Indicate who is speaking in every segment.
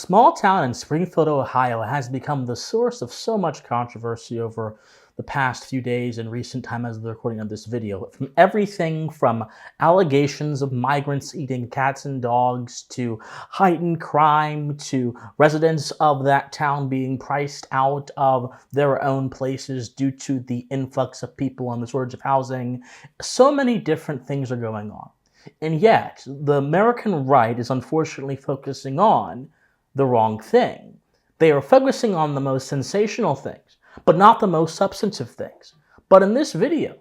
Speaker 1: small town in Springfield, Ohio has become the source of so much controversy over the past few days and recent time as of the recording of this video. From everything from allegations of migrants eating cats and dogs to heightened crime to residents of that town being priced out of their own places due to the influx of people and the shortage of housing. So many different things are going on. And yet, the American right is unfortunately focusing on the wrong thing. They are focusing on the most sensational things, but not the most substantive things. But in this video,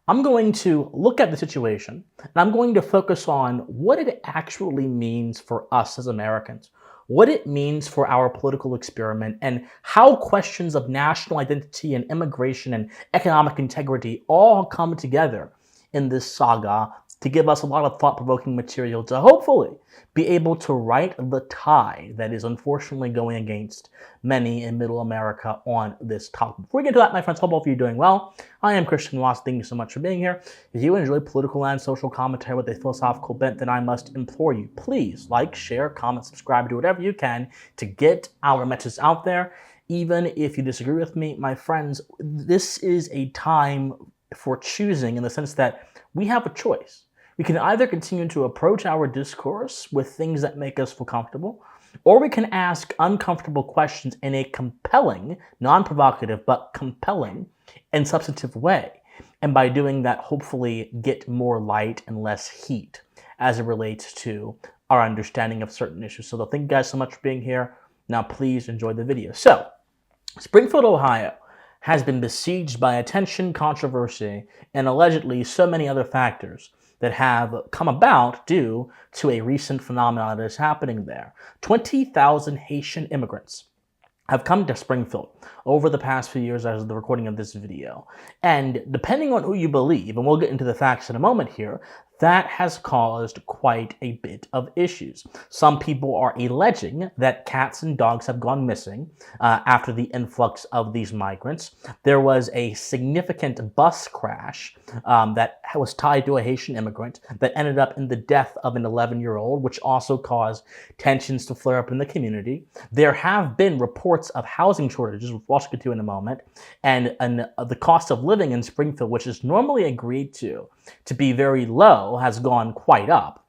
Speaker 1: I'm going to look at the situation, and I'm going to focus on what it actually means for us as Americans, what it means for our political experiment, and how questions of national identity and immigration and economic integrity all come together in this saga to give us a lot of thought-provoking material to hopefully be able to right the tide that is unfortunately going against many in Middle America on this topic. Before we get to that, my friends, hope all of you are doing well. I am Christian Watts. Thank you so much for being here. If you enjoy political and social commentary with a philosophical bent, then I must implore you, please like, share, comment, subscribe, do whatever you can to get our messages out there. Even if you disagree with me, my friends, this is a time for choosing in the sense that we have a choice. We can either continue to approach our discourse with things that make us feel comfortable, or we can ask uncomfortable questions in a compelling, non-provocative, but compelling and substantive way. And by doing that, hopefully get more light and less heat as it relates to our understanding of certain issues. So thank you guys so much for being here. Now please enjoy the video. So, Springfield, Ohio has been besieged by attention, controversy, and allegedly so many other factors that have come about due to a recent phenomenon that is happening there. 20,000 Haitian immigrants have come to Springfield over the past few years as of the recording of this video. And depending on who you believe, and we'll get into the facts in a moment here, that has caused quite a bit of issues. Some people are alleging that cats and dogs have gone missing after the influx of these migrants. There was a significant bus crash that was tied to a Haitian immigrant that ended up in the death of an 11-year-old, which also caused tensions to flare up in the community. There have been reports of housing shortages, which we'll get to in a moment, and the cost of living in Springfield, which is normally agreed to be very low, has gone quite up.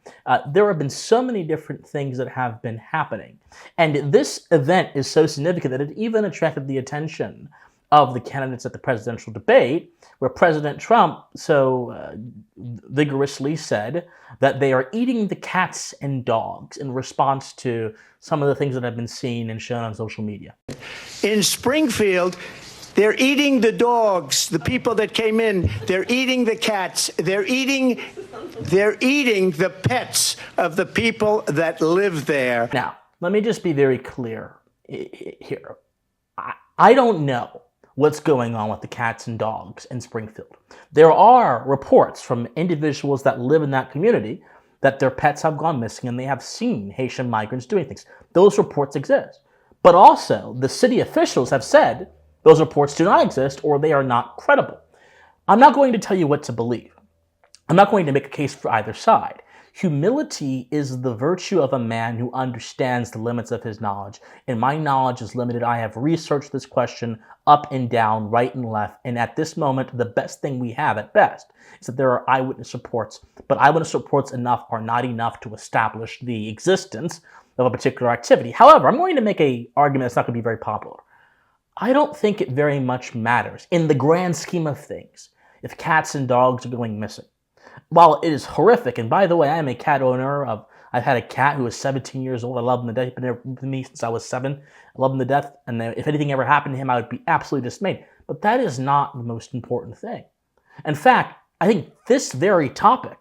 Speaker 1: There have been so many different things that have been happening. And this event is so significant that it even attracted the attention of the candidates at the presidential debate, where President Trump so vigorously said that they are eating the cats and dogs in response to some of the things that have been seen and shown on social media.
Speaker 2: In Springfield, they're eating the dogs, the people that came in. They're eating the cats. They're eating the pets of the people that live there.
Speaker 1: Now, let me just be very clear here. I don't know what's going on with the cats and dogs in Springfield. There are reports from individuals that live in that community that their pets have gone missing and they have seen Haitian migrants doing things. Those reports exist. But also, the city officials have said those reports do not exist or they are not credible. I'm not going to tell you what to believe. I'm not going to make a case for either side. Humility is the virtue of a man who understands the limits of his knowledge. And my knowledge is limited. I have researched this question up and down, right and left. And at this moment, the best thing we have at best is that there are eyewitness reports. But eyewitness reports enough are not enough to establish the existence of a particular activity. However, I'm going to make an argument that's not going to be very popular. I don't think it very much matters in the grand scheme of things if cats and dogs are going missing. While it is horrific, and by the way, I am a cat owner. I've had a cat who was 17 years old. I love him to death. He's been there with me since I was 7. I love him to death. And if anything ever happened to him, I would be absolutely dismayed. But that is not the most important thing. In fact, I think this very topic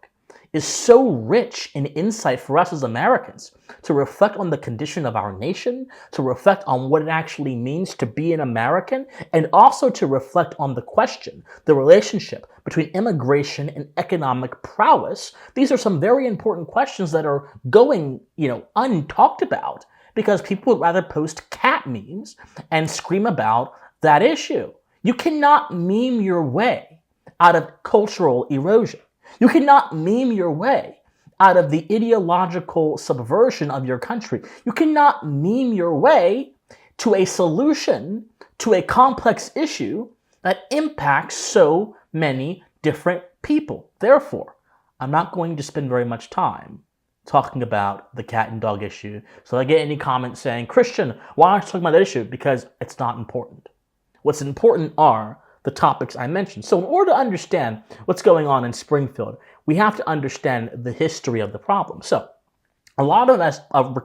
Speaker 1: is so rich in insight for us as Americans to reflect on the condition of our nation, to reflect on what it actually means to be an American, and also to reflect on the question, the relationship between immigration and economic prowess. These are some very important questions that are going, untalked about because people would rather post cat memes and scream about that issue. You cannot meme your way out of cultural erosion. You cannot meme your way out of the ideological subversion of your country. You cannot meme your way to a solution to a complex issue that impacts so many different people. Therefore, I'm not going to spend very much time talking about the cat and dog issue. So I get any comments saying, Christian, why aren't you talking about that issue? Because it's not important. What's important are the topics I mentioned. So in order to understand what's going on in Springfield, we have to understand the history of the problem. So a lot of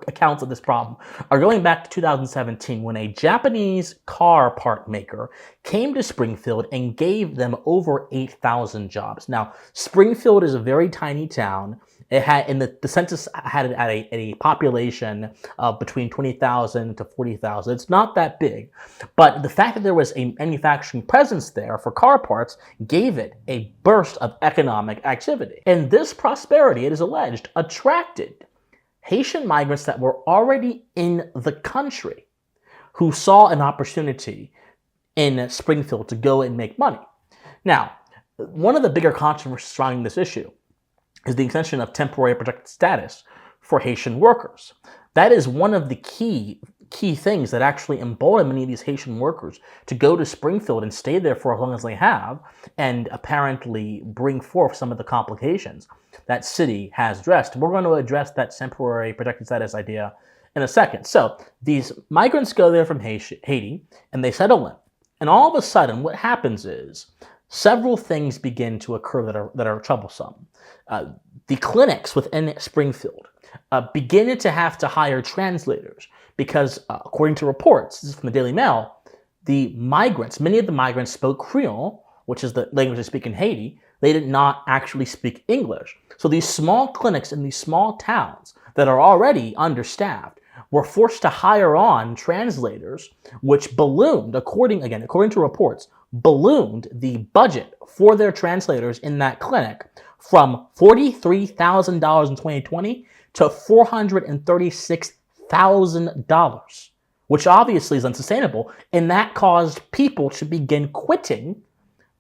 Speaker 1: accounts of this problem are going back to 2017 when a Japanese car part maker came to Springfield and gave them over 8,000 jobs. Now, Springfield is a very tiny town. It had, the census had it at a population of between 20,000 to 40,000. It's not that big, but the fact that there was a manufacturing presence there for car parts gave it a burst of economic activity. And this prosperity, it is alleged, attracted Haitian migrants that were already in the country who saw an opportunity in Springfield to go and make money. Now, one of the bigger controversies surrounding this issue is the extension of temporary protected status for Haitian workers. That is one of the key things that actually embolden many of these Haitian workers to go to Springfield and stay there for as long as they have, and apparently bring forth some of the complications that city has addressed. We're going to address that temporary protected status idea in a second. So these migrants go there from Haiti and they settle in. And all of a sudden what happens is several things begin to occur that are troublesome. The clinics within Springfield begin to have to hire translators because, according to reports, this is from the Daily Mail, many of the migrants spoke Creole, which is the language they speak in Haiti. They did not actually speak English. So these small clinics in these small towns that are already understaffed were forced to hire on translators, which ballooned, according to reports, ballooned the budget for their translators in that clinic from $43,000 in 2020 to $436,000, which obviously is unsustainable, and that caused people to begin quitting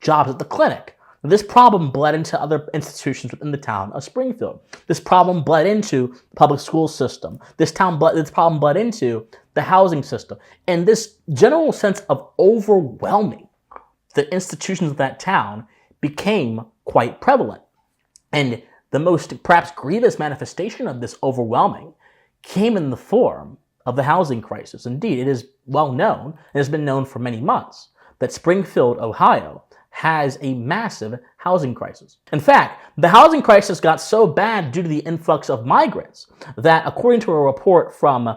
Speaker 1: jobs at the clinic. This problem bled into other institutions within the town of Springfield. This problem bled into the public school system. This problem bled into the housing system. And this general sense of overwhelming the institutions of that town became quite prevalent. And the most perhaps grievous manifestation of this overwhelming came in the form of the housing crisis. Indeed, it is well known, and has been known for many months, that Springfield, Ohio, has a massive housing crisis. In fact, the housing crisis got so bad due to the influx of migrants that, according to a report from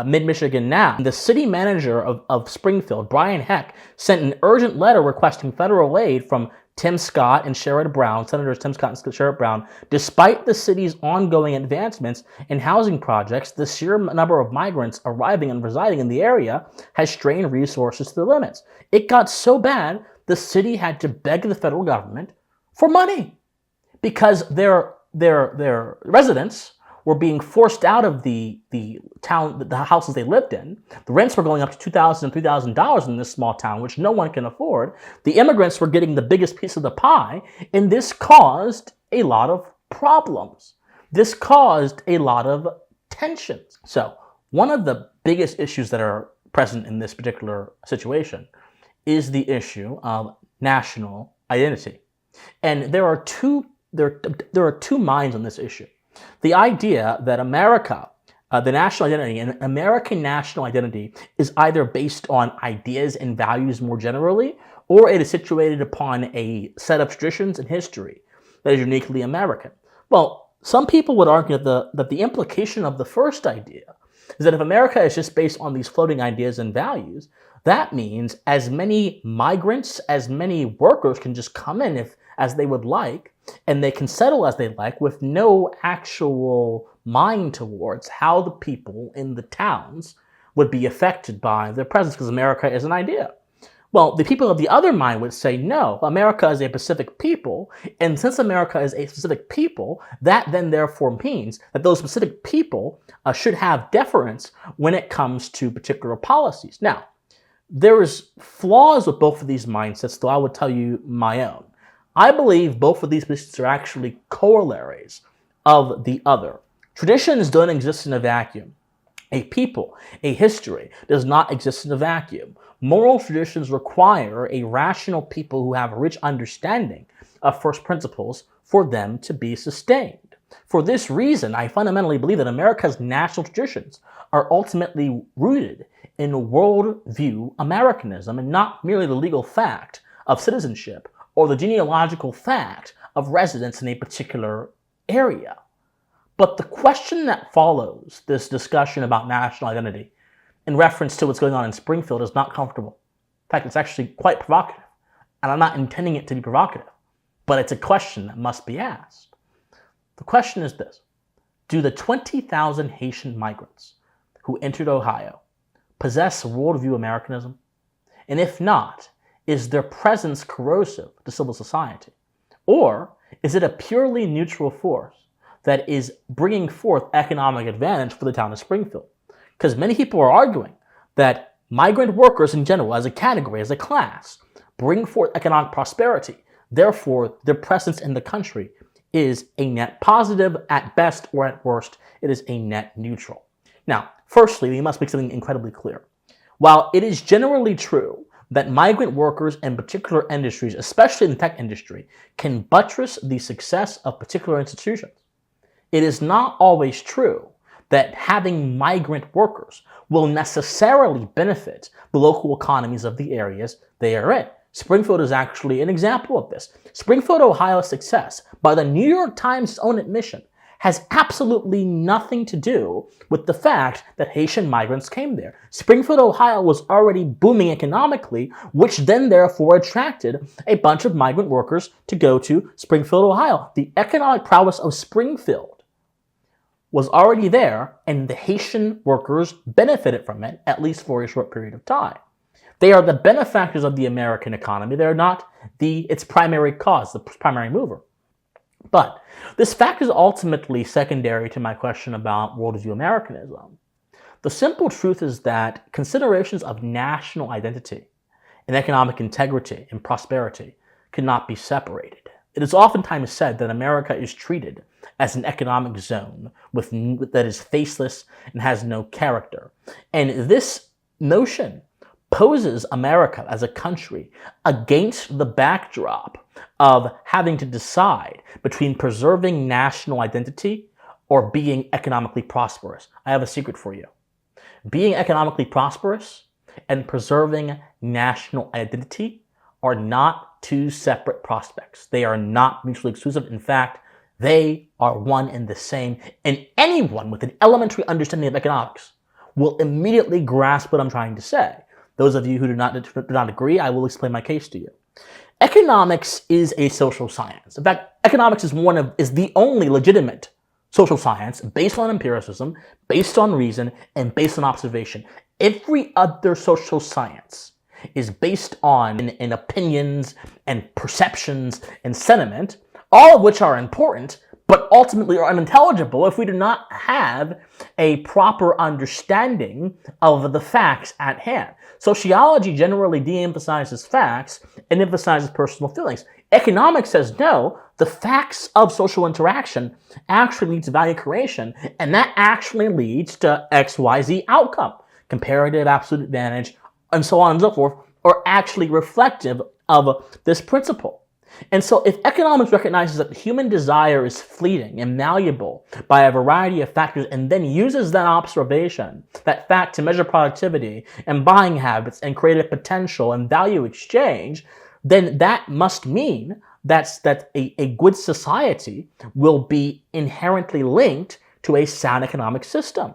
Speaker 1: Mid-Michigan Now, the city manager of Springfield, Brian Heck, sent an urgent letter requesting federal aid from Tim Scott and Sherrod Brown, Senators Tim Scott and Sherrod Brown. Despite the city's ongoing advancements in housing projects, the sheer number of migrants arriving and residing in the area has strained resources to the limits. It got so bad, the city had to beg the federal government for money because their residents were being forced out of the town, the houses they lived in. The rents were going up to $2,000 and $3,000 in this small town, which no one can afford. The immigrants were getting the biggest piece of the pie, and this caused a lot of problems. This caused a lot of tensions. So one of the biggest issues that are present in this particular situation is the issue of national identity. And there are two minds on this issue. The idea that America, the national identity, and American national identity is either based on ideas and values more generally, or it is situated upon a set of traditions and history that is uniquely American. Well, some people would argue that the implication of the first idea is that if America is just based on these floating ideas and values, that means as many migrants, as many workers can just come in as they would like, and they can settle as they like with no actual mind towards how the people in the towns would be affected by their presence, because America is an idea. Well, the people of the other mind would say, no, America is a specific people, and since America is a specific people, that then therefore means that those specific people should have deference when it comes to particular policies. Now, there's flaws with both of these mindsets, though I would tell you my own. I believe both of these positions are actually corollaries of the other. Traditions don't exist in a vacuum. A people, a history, does not exist in a vacuum. Moral traditions require a rational people who have a rich understanding of first principles for them to be sustained. For this reason, I fundamentally believe that America's national traditions are ultimately rooted in worldview Americanism and not merely the legal fact of citizenship or the genealogical fact of residence in a particular area. But the question that follows this discussion about national identity in reference to what's going on in Springfield is not comfortable. In fact, it's actually quite provocative. And I'm not intending it to be provocative, but it's a question that must be asked. The question is this: do the 20,000 Haitian migrants who entered Ohio possess worldview Americanism? And if not, is their presence corrosive to civil society? Or is it a purely neutral force that is bringing forth economic advantage for the town of Springfield? Because many people are arguing that migrant workers in general, as a category, as a class, bring forth economic prosperity. Therefore, their presence in the country is a net positive at best, or at worst, it is a net neutral. Now, firstly, we must make something incredibly clear. While it is generally true that migrant workers in particular industries, especially in the tech industry, can buttress the success of particular institutions, it is not always true that having migrant workers will necessarily benefit the local economies of the areas they are in. Springfield is actually an example of this. Springfield, Ohio's success, by the New York Times' own admission, has absolutely nothing to do with the fact that Haitian migrants came there. Springfield, Ohio was already booming economically, which then therefore attracted a bunch of migrant workers to go to Springfield, Ohio. The economic prowess of Springfield was already there, and the Haitian workers benefited from it, at least for a short period of time. They are the benefactors of the American economy. They're not its primary cause, the primary mover. But this fact is ultimately secondary to my question about worldview Americanism. The simple truth is that considerations of national identity and economic integrity and prosperity cannot be separated. It is oftentimes said that America is treated as an economic zone that is faceless and has no character. And this notion poses America as a country against the backdrop of having to decide between preserving national identity or being economically prosperous. I have a secret for you. Being economically prosperous and preserving national identity are not two separate prospects. They are not mutually exclusive. In fact, they are one and the same. And anyone with an elementary understanding of economics will immediately grasp what I'm trying to say. Those of you who do not agree, I will explain my case to you. Economics is a social science. In fact, economics is the only legitimate social science based on empiricism, based on reason, and based on observation. Every other social science is based on in opinions and perceptions and sentiment, all of which are important, but ultimately are unintelligible if we do not have a proper understanding of the facts at hand. Sociology generally de-emphasizes facts and emphasizes personal feelings. Economics says no, the facts of social interaction actually lead to value creation, and that actually leads to XYZ outcome. Comparative, absolute advantage, and so on and so forth, are actually reflective of this principle. And so if economics recognizes that human desire is fleeting and malleable by a variety of factors and then uses that observation, that fact, to measure productivity and buying habits and creative potential and value exchange, then that must mean that a good society will be inherently linked to a sound economic system.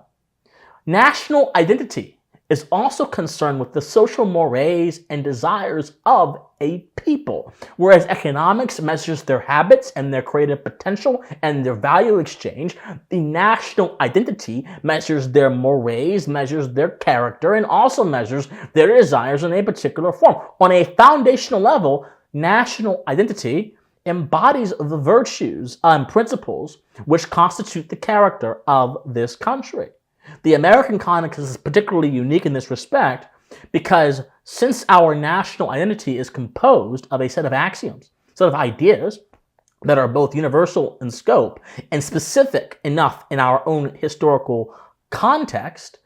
Speaker 1: National identity is also concerned with the social mores and desires of a people, whereas economics measures their habits and their creative potential and their value exchange. The national identity measures their mores, measures their character, and also measures their desires in a particular form. On a foundational level, national identity embodies the virtues and principles which constitute the character of this country. The American context is particularly unique in this respect because since our national identity is composed of a set of axioms, set of ideas, that are both universal in scope and specific enough in our own historical context,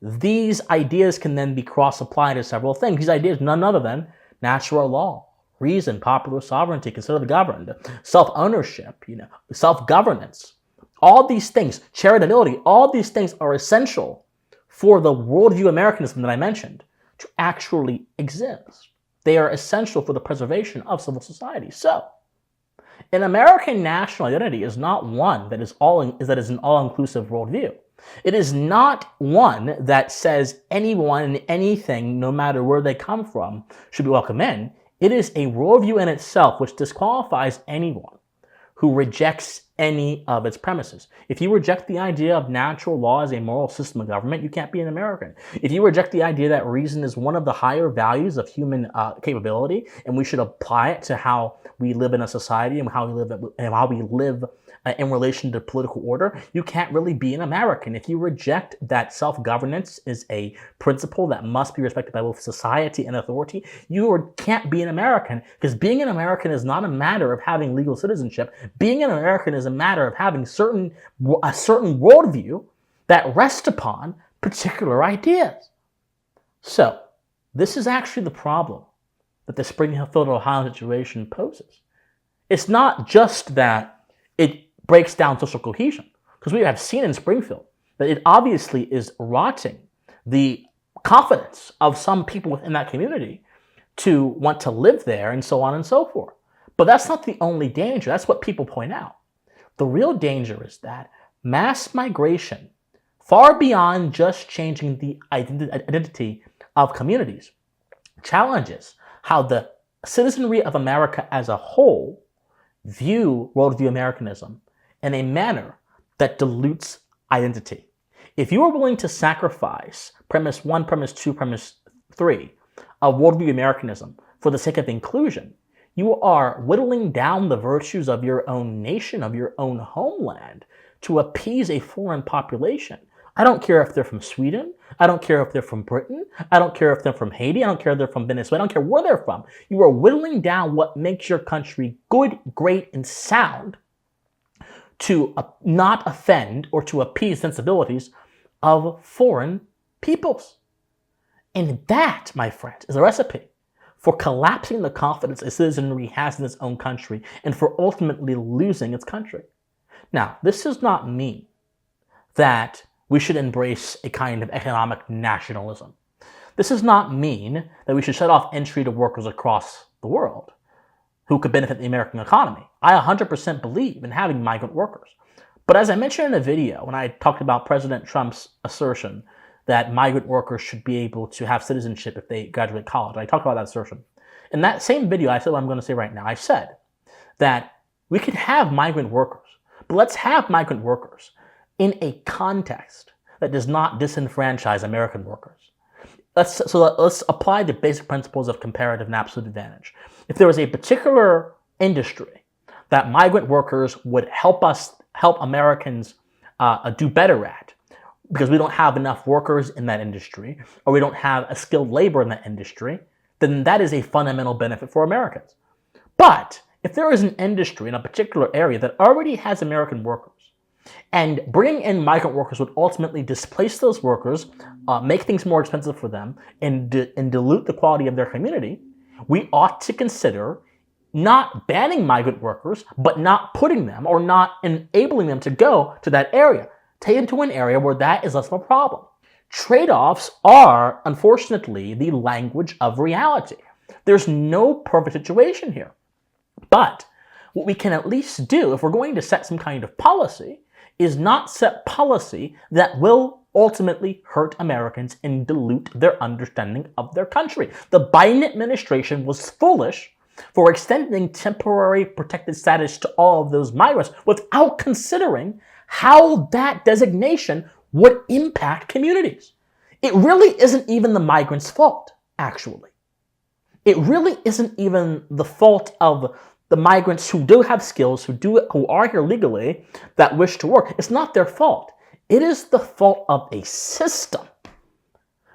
Speaker 1: these ideas can then be cross-applied to several things. These ideas, none other than natural law, reason, popular sovereignty, consider the governed, self-ownership, self-governance. All these things, charitability, all these things are essential for the worldview Americanism that I mentioned to actually exist. They are essential for the preservation of civil society. So, an American national identity is not one that is an all-inclusive worldview. It is not one that says anyone and anything, no matter where they come from, should be welcome in. It is a worldview in itself which disqualifies anyone who rejects any of its premises. If you reject the idea of natural law as a moral system of government, you can't be an American. If you reject the idea that reason is one of the higher values of human capability, and we should apply it to how we live in a society and how we live in relation to political order, you can't really be an American. If you reject that self-governance is a principle that must be respected by both society and authority, you can't be an American, because being an American is not a matter of having legal citizenship. Being an American is a matter of having a certain worldview that rests upon particular ideas. So, this is actually the problem that the Springfield Ohio situation poses. It's not just that it breaks down social cohesion, because we have seen in Springfield that it obviously is rotting the confidence of some people within that community to want to live there and so on and so forth. But that's not the only danger. That's what people point out. The real danger is that mass migration, far beyond just changing the identity of communities, challenges how the citizenry of America as a whole view worldview Americanism in a manner that dilutes identity. If you are willing to sacrifice premise 1, premise 2, premise 3 of worldview Americanism for the sake of inclusion, you are whittling down the virtues of your own nation, of your own homeland, to appease a foreign population. I don't care if they're from Sweden. I don't care if they're from Britain. I don't care if they're from Haiti. I don't care if they're from Venezuela. I don't care where they're from. You are whittling down what makes your country good, great, and sound to not offend or to appease sensibilities of foreign peoples. And that, my friends, is a recipe for collapsing the confidence a citizenry has in its own country and for ultimately losing its country. Now, this does not mean that we should embrace a kind of economic nationalism. This does not mean that we should shut off entry to workers across the world who could benefit the American economy. I 100% believe in having migrant workers. But as I mentioned in a video when I talked about President Trump's assertion that migrant workers should be able to have citizenship if they graduate college, I talked about that assertion. In that same video, I said what I'm going to say right now. I said that we could have migrant workers, but let's have migrant workers in a context that does not disenfranchise American workers. Let's apply the basic principles of comparative and absolute advantage. If there was a particular industry that migrant workers would help Americans do better at, because we don't have enough workers in that industry, or we don't have a skilled labor in that industry, then that is a fundamental benefit for Americans. But if there is an industry in a particular area that already has American workers, and bringing in migrant workers would ultimately displace those workers, make things more expensive for them, and dilute the quality of their community, we ought to consider not banning migrant workers, but not putting them or not enabling them to go to that area. Take them to an area where that is less of a problem. Trade-offs are, unfortunately, the language of reality. There's no perfect situation here. But what we can at least do, if we're going to set some kind of policy, is not set policy that will ultimately hurt Americans and dilute their understanding of their country. The Biden administration was foolish for extending temporary protected status to all of those migrants without considering how that designation would impact communities. It really isn't even the migrants' fault, actually. It really isn't even the fault of the migrants who do have skills, who are here legally, that wish to work. It's not their fault. It is the fault of a system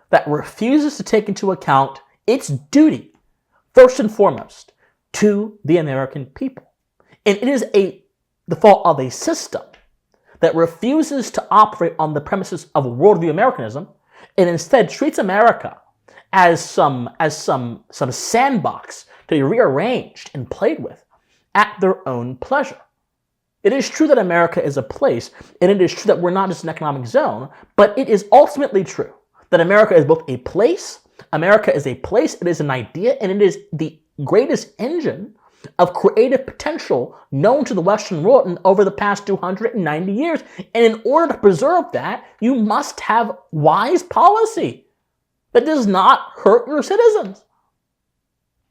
Speaker 1: that refuses to take into account its duty, first and foremost, to the American people. And it is the fault of a system that refuses to operate on the premises of worldview Americanism and instead treats America as some sandbox to be rearranged and played with at their own pleasure. It is true that America is a place, and it is true that we're not just an economic zone, but it is ultimately true that America is both a place, it is an idea, and it is the greatest engine of creative potential known to the Western world over the past 290 years. And in order to preserve that, you must have wise policy that does not hurt your citizens.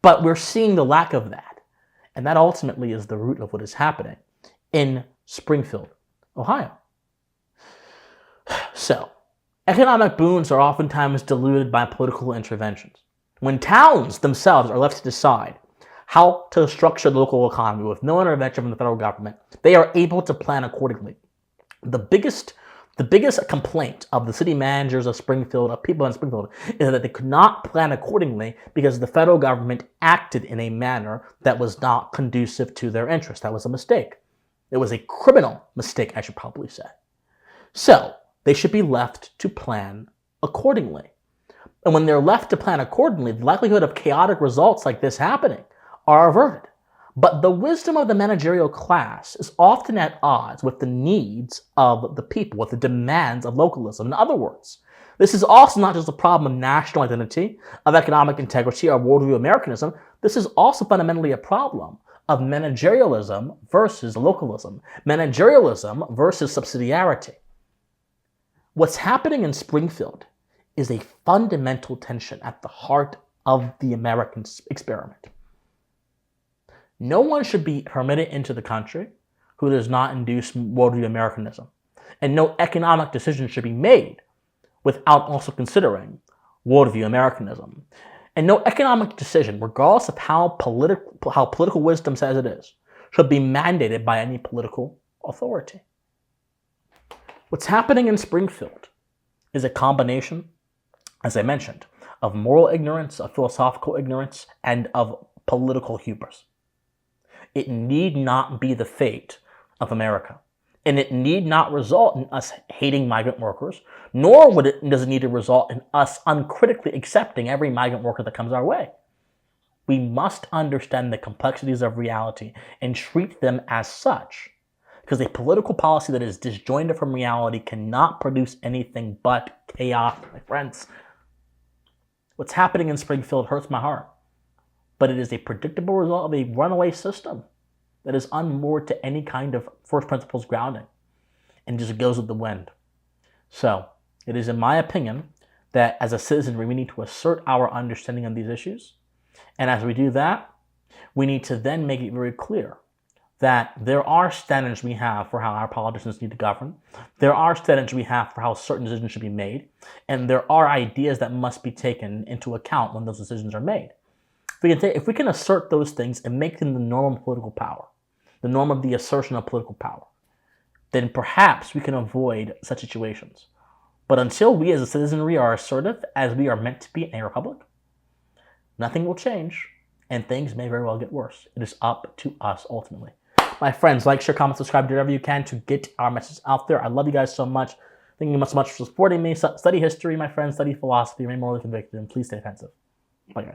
Speaker 1: But we're seeing the lack of that. And that ultimately is the root of what is happening in Springfield, Ohio. So, economic boons are oftentimes diluted by political interventions. When towns themselves are left to decide how to structure the local economy with no intervention from the federal government, they are able to plan accordingly. The biggest complaint of the city managers of Springfield, of people in Springfield, is that they could not plan accordingly because the federal government acted in a manner that was not conducive to their interest. That was a mistake. It was a criminal mistake, I should probably say. So, they should be left to plan accordingly. And when they're left to plan accordingly, the likelihood of chaotic results like this happening are averted. But the wisdom of the managerial class is often at odds with the needs of the people, with the demands of localism. In other words, this is also not just a problem of national identity, of economic integrity, or worldview Americanism. This is also fundamentally a problem of managerialism versus localism, managerialism versus subsidiarity. What's happening in Springfield is a fundamental tension at the heart of the American experiment. No one should be permitted into the country who does not induce worldview Americanism. And no economic decision should be made without also considering worldview Americanism. And no economic decision, regardless of how political wisdom says it is, should be mandated by any political authority. What's happening in Springfield is a combination, as I mentioned, of moral ignorance, of philosophical ignorance, and of political hubris. It need not be the fate of America. And it need not result in us hating migrant workers, nor does it need to result in us uncritically accepting every migrant worker that comes our way. We must understand the complexities of reality and treat them as such, because a political policy that is disjointed from reality cannot produce anything but chaos, my friends. What's happening in Springfield hurts my heart. But it is a predictable result of a runaway system that is unmoored to any kind of first principles grounding and just goes with the wind. So, it is in my opinion that as a citizen we need to assert our understanding of these issues. And as we do that, we need to then make it very clear that there are standards we have for how our politicians need to govern. There are standards we have for how certain decisions should be made. And there are ideas that must be taken into account when those decisions are made. If we can assert those things and make them the norm of political power, the norm of the assertion of political power, then perhaps we can avoid such situations. But until we as a citizenry are assertive, as we are meant to be in a republic, nothing will change, and things may very well get worse. It is up to us ultimately. My friends, like, share, comment, subscribe, do whatever you can to get our message out there. I love you guys so much. Thank you so much for supporting me. Study history, my friends. Study philosophy. Remain morally convicted, and please stay pensive. Bye, guys.